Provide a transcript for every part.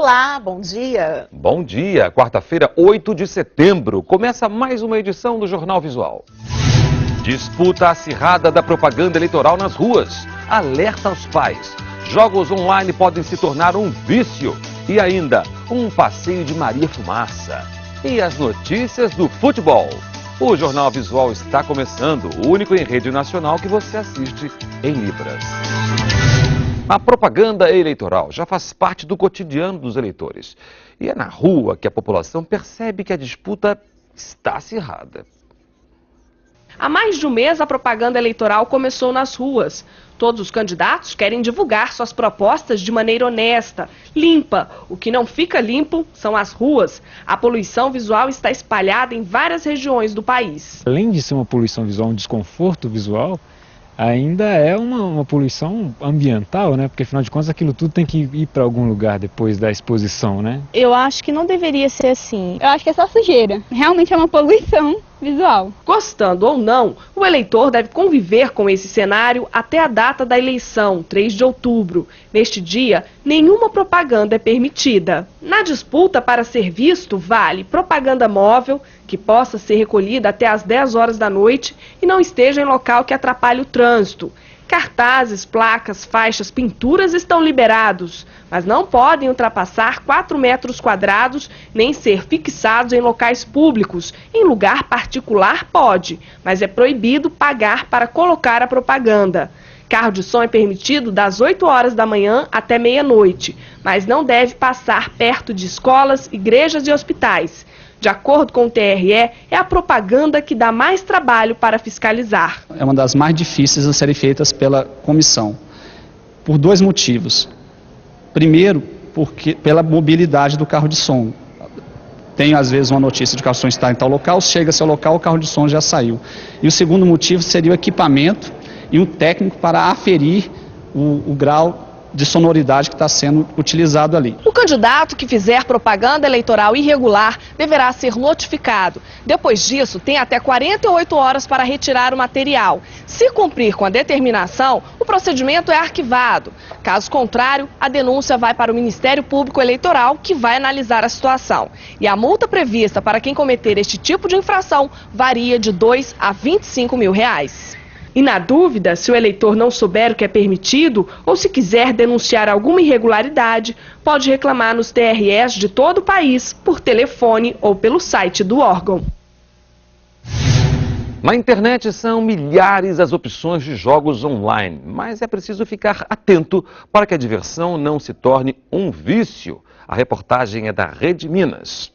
Olá, bom dia. Bom dia, quarta-feira, 8 de setembro. Começa mais uma edição do Jornal Visual. Disputa acirrada da propaganda eleitoral nas ruas. Alerta aos pais. Jogos online podem se tornar um vício. E ainda, um passeio de Maria Fumaça. E as notícias do futebol. O Jornal Visual está começando, o único em rede nacional que você assiste em Libras. A propaganda eleitoral já faz parte do cotidiano dos eleitores. E é na rua que a população percebe que a disputa está acirrada. Há mais de um mês, a propaganda eleitoral começou nas ruas. Todos os candidatos querem divulgar suas propostas de maneira honesta, limpa. O que não fica limpo são as ruas. A poluição visual está espalhada em várias regiões do país. Além de ser uma poluição visual, um desconforto visual, ainda é uma poluição ambiental, né? Porque afinal de contas aquilo tudo tem que ir para algum lugar depois da exposição, né? Eu acho que não deveria ser assim. Eu acho que é só sujeira. Realmente é uma poluição visual. Gostando ou não, o eleitor deve conviver com esse cenário até a data da eleição, 3 de outubro. Neste dia, nenhuma propaganda é permitida. Na disputa para ser visto, vale propaganda móvel, que possa ser recolhida até às 10 horas da noite e não esteja em local que atrapalhe o trânsito. Cartazes, placas, faixas, pinturas estão liberados, mas não podem ultrapassar 4 metros quadrados nem ser fixados em locais públicos. Em lugar particular pode, mas é proibido pagar para colocar a propaganda. Carro de som é permitido das 8 horas da manhã até meia-noite, mas não deve passar perto de escolas, igrejas e hospitais. De acordo com o TRE, é a propaganda que dá mais trabalho para fiscalizar. É uma das mais difíceis a serem feitas pela comissão, por dois motivos. Primeiro, pela mobilidade do carro de som. Tem, às vezes, uma notícia de que o carro de som está em tal local, chega-se ao local, o carro de som já saiu. E o segundo motivo seria o equipamento e um técnico para aferir o grau de sonoridade que está sendo utilizado ali. O candidato que fizer propaganda eleitoral irregular deverá ser notificado. Depois disso, tem até 48 horas para retirar o material. Se cumprir com a determinação, o procedimento é arquivado. Caso contrário, a denúncia vai para o Ministério Público Eleitoral, que vai analisar a situação. E a multa prevista para quem cometer este tipo de infração varia de 2 a 25 mil reais. E na dúvida, se o eleitor não souber o que é permitido ou se quiser denunciar alguma irregularidade, pode reclamar nos TREs de todo o país, por telefone ou pelo site do órgão. Na internet são milhares as opções de jogos online, mas é preciso ficar atento para que a diversão não se torne um vício. A reportagem é da Rede Minas.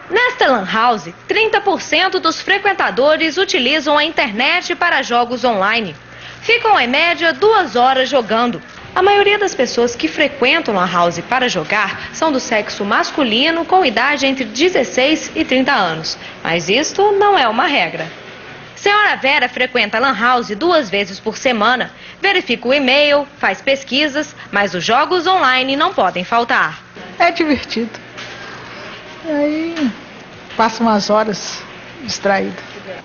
Nesta Lan House, 30% dos frequentadores utilizam a internet para jogos online. Ficam em média 2 horas jogando. A maioria das pessoas que frequentam Lan House para jogar são do sexo masculino com idade entre 16 e 30 anos. Mas isto não é uma regra. Senhora Vera frequenta a Lan House 2 vezes por semana. Verifica o e-mail, faz pesquisas, mas os jogos online não podem faltar. É divertido. E aí, passa umas horas distraído.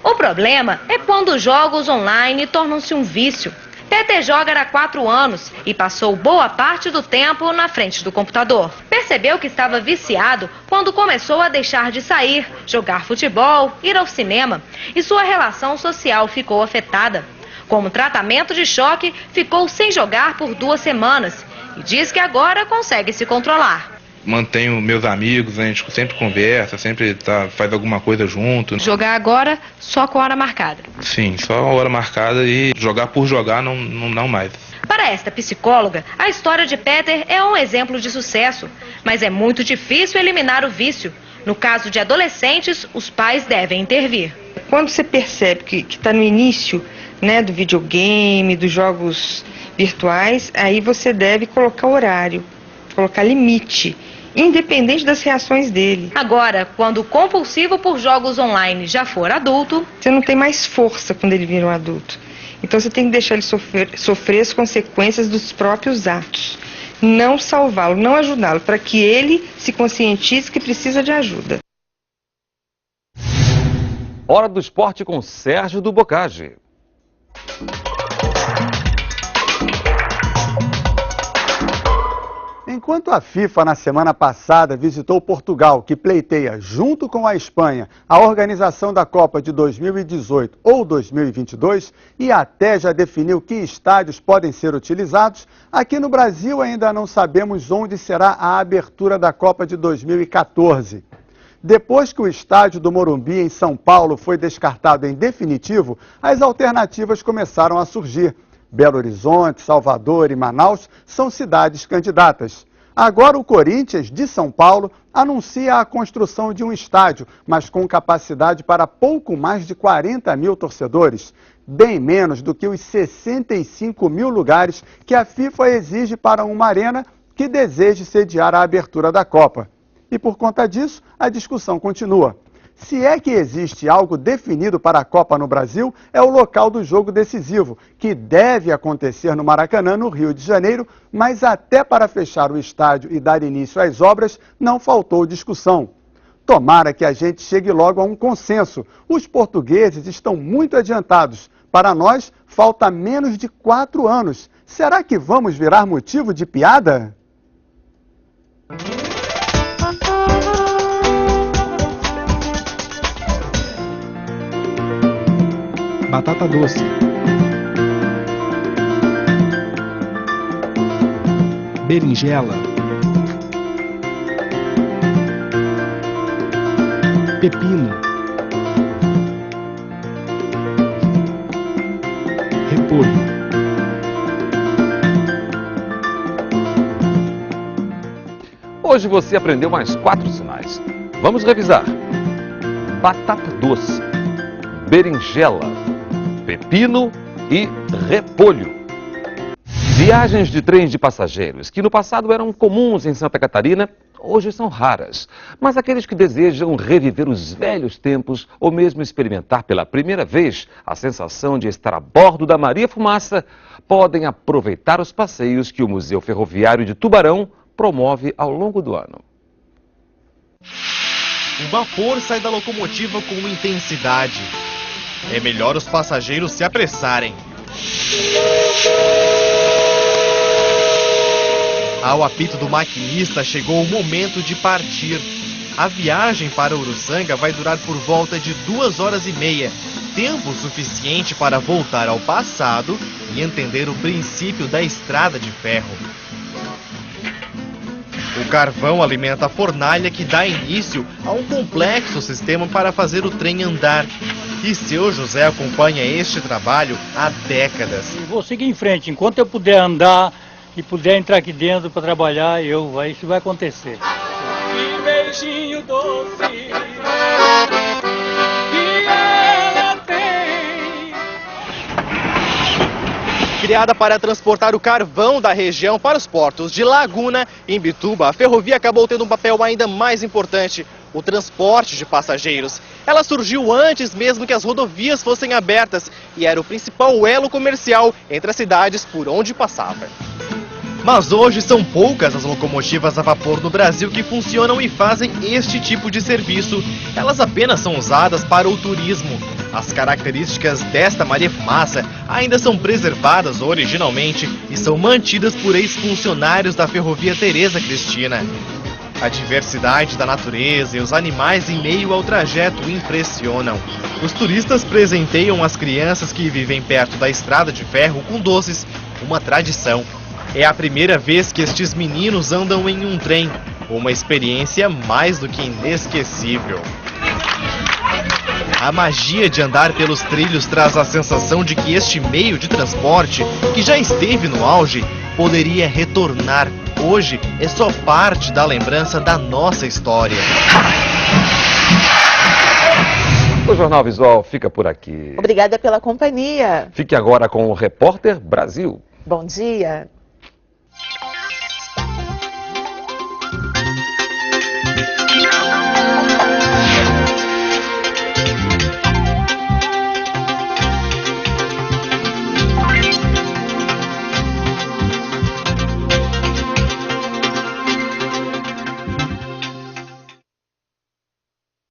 O problema é quando os jogos online tornam-se um vício. Tete joga há 4 anos e passou boa parte do tempo na frente do computador. Percebeu que estava viciado quando começou a deixar de sair, jogar futebol, ir ao cinema. E sua relação social ficou afetada. Como tratamento de choque, ficou sem jogar por 2 semanas. E diz que agora consegue se controlar. Mantenho meus amigos, a gente sempre conversa, sempre faz alguma coisa junto. Jogar agora só com hora marcada. Sim, só a hora marcada e jogar por jogar não mais. Para esta psicóloga, a história de Peter é um exemplo de sucesso, mas é muito difícil eliminar o vício. No caso de adolescentes, os pais devem intervir. Quando você percebe que está no início, né, do videogame, dos jogos virtuais, aí você deve colocar horário, colocar limite, independente das reações dele. Agora, quando o compulsivo por jogos online já for adulto, você não tem mais força quando ele vira um adulto. Então você tem que deixar ele sofrer as consequências dos próprios atos. Não salvá-lo, não ajudá-lo, para que ele se conscientize que precisa de ajuda. Hora do esporte com Sérgio do Bocage. Enquanto a FIFA, na semana passada, visitou Portugal, que pleiteia, junto com a Espanha, a organização da Copa de 2018 ou 2022 e até já definiu que estádios podem ser utilizados, aqui no Brasil ainda não sabemos onde será a abertura da Copa de 2014. Depois que o estádio do Morumbi, em São Paulo, foi descartado em definitivo, as alternativas começaram a surgir. Belo Horizonte, Salvador e Manaus são cidades candidatas. Agora o Corinthians, de São Paulo, anuncia a construção de um estádio, mas com capacidade para pouco mais de 40 mil torcedores, bem menos do que os 65 mil lugares que a FIFA exige para uma arena que deseje sediar a abertura da Copa. E por conta disso, a discussão continua. Se é que existe algo definido para a Copa no Brasil, é o local do jogo decisivo, que deve acontecer no Maracanã, no Rio de Janeiro, mas até para fechar o estádio e dar início às obras, não faltou discussão. Tomara que a gente chegue logo a um consenso. Os portugueses estão muito adiantados. Para nós, falta menos de 4 anos. Será que vamos virar motivo de piada? Batata doce. Berinjela. Pepino. Repolho. Hoje você aprendeu mais 4 sinais. Vamos revisar. Batata doce, berinjela, pepino e repolho. Viagens de trens de passageiros, que no passado eram comuns em Santa Catarina, hoje são raras. Mas aqueles que desejam reviver os velhos tempos ou mesmo experimentar pela primeira vez a sensação de estar a bordo da Maria Fumaça, podem aproveitar os passeios que o Museu Ferroviário de Tubarão promove ao longo do ano. O vapor sai da locomotiva com intensidade. É melhor os passageiros se apressarem. Ao apito do maquinista, chegou o momento de partir. A viagem para Uruçanga vai durar por volta de 2 horas e meia, tempo suficiente para voltar ao passado e entender o princípio da estrada de ferro. O carvão alimenta a fornalha que dá início a um complexo sistema para fazer o trem andar. E seu José acompanha este trabalho há décadas. Vou seguir em frente. Enquanto eu puder andar e puder entrar aqui dentro para trabalhar, isso vai acontecer. Que beijinho doce que ela tem. Criada para transportar o carvão da região para os portos de Laguna e Imbituba, a ferrovia acabou tendo um papel ainda mais importante: o transporte de passageiros. Ela surgiu antes mesmo que as rodovias fossem abertas e era o principal elo comercial entre as cidades por onde passava. Mas hoje são poucas as locomotivas a vapor no Brasil que funcionam e fazem este tipo de serviço. Elas apenas são usadas para o turismo. As características desta Maria Fumaça ainda são preservadas originalmente e são mantidas por ex-funcionários da Ferrovia Tereza Cristina. A diversidade da natureza e os animais em meio ao trajeto impressionam. Os turistas presenteiam as crianças que vivem perto da estrada de ferro com doces, uma tradição. É a primeira vez que estes meninos andam em um trem, uma experiência mais do que inesquecível. A magia de andar pelos trilhos traz a sensação de que este meio de transporte, que já esteve no auge, poderia retornar. Hoje é só parte da lembrança da nossa história. O Jornal Visual fica por aqui. Obrigada pela companhia. Fique agora com o Repórter Brasil. Bom dia.